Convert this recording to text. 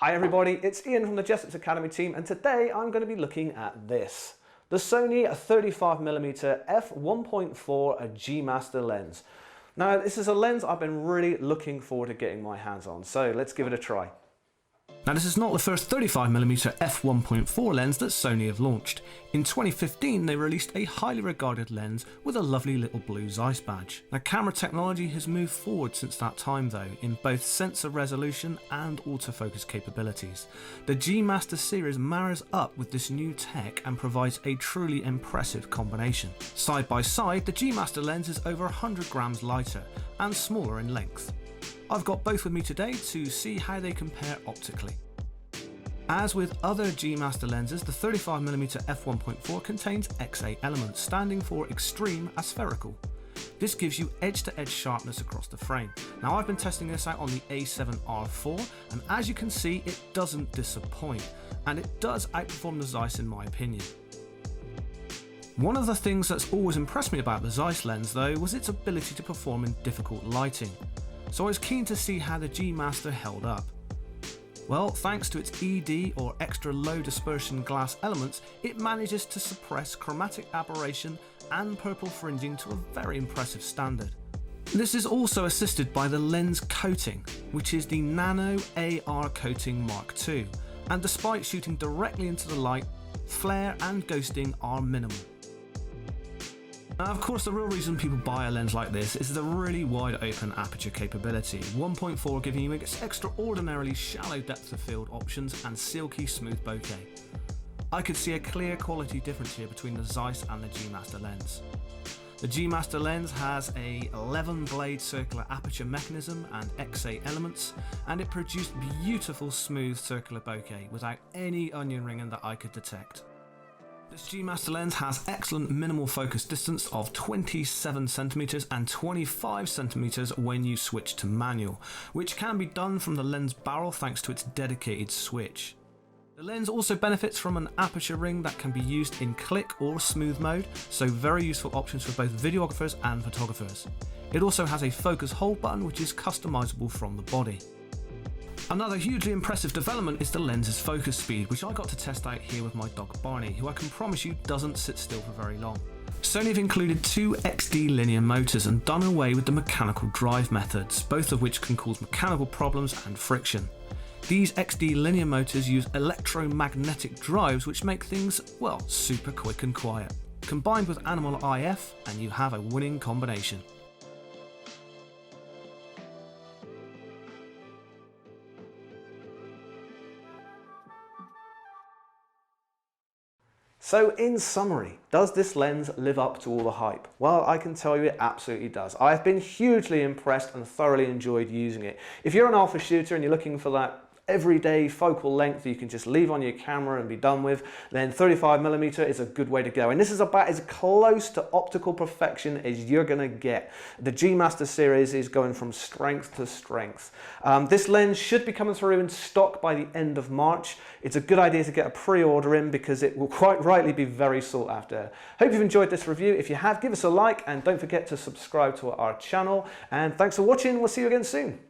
Hi everybody, it's Ian from the Jessops Academy team, and today I'm going to be looking at this. The Sony 35mm F1.4 G Master Lens. Now this is a lens I've been really looking forward to getting my hands on, so let's give it a try. Now this is not the first 35mm f1.4 lens that Sony have launched. In 2015 they released a highly regarded lens with a lovely little blue Zeiss badge. Now camera technology has moved forward since that time though, in both sensor resolution and autofocus capabilities. The G Master series marries up with this new tech and provides a truly impressive combination. Side by side, the G Master lens is over 100 grams lighter and smaller in length. I've got both with me today to see how they compare optically. As with other G Master lenses, the 35mm f1.4 contains XA elements, standing for extreme aspherical. This gives you edge-to-edge sharpness across the frame. Now I've been testing this out on the A7R4, and as you can see it doesn't disappoint, and it does outperform the Zeiss in my opinion. One of the things that's always impressed me about the Zeiss lens though was its ability to perform in difficult lighting. So I was keen to see how the G Master held up. Well, thanks to its ED or extra low dispersion glass elements, it manages to suppress chromatic aberration and purple fringing to a very impressive standard. This is also assisted by the lens coating, which is the Nano AR Coating Mark II, and despite shooting directly into the light, flare and ghosting are minimal. Now, of course, the real reason people buy a lens like this is the really wide open aperture capability, 1.4 giving you extraordinarily shallow depth of field options and silky smooth bokeh. I could see a clear quality difference here between the Zeiss and the G Master lens. The G Master lens has a 11 blade circular aperture mechanism and XA elements, and it produced beautiful smooth circular bokeh without any onion ringing that I could detect. This G Master lens has excellent minimal focus distance of 27cm and 25cm when you switch to manual, which can be done from the lens barrel thanks to its dedicated switch. The lens also benefits from an aperture ring that can be used in click or smooth mode, so very useful options for both videographers and photographers. It also has a focus hold button which is customizable from the body. Another hugely impressive development is the lens's focus speed, which I got to test out here with my dog Barney, who I can promise you doesn't sit still for very long. Sony have included two XD linear motors and done away with the mechanical drive methods, both of which can cause mechanical problems and friction. These XD linear motors use electromagnetic drives which make things, well, super quick and quiet. Combined with animal IF and you have a winning combination. So in summary, does this lens live up to all the hype? Well, I can tell you it absolutely does. I've been hugely impressed and thoroughly enjoyed using it. If you're an alpha shooter and you're looking for that everyday focal length you can just leave on your camera and be done with, then 35mm is a good way to go. And this is about as close to optical perfection as you're going to get. The G Master series is going from strength to strength. This lens should be coming through in stock by the end of March. It's a good idea to get a pre-order in because it will quite rightly be very sought after. Hope you've enjoyed this review. If you have, give us a like and don't forget to subscribe to our channel. And thanks for watching. We'll see you again soon.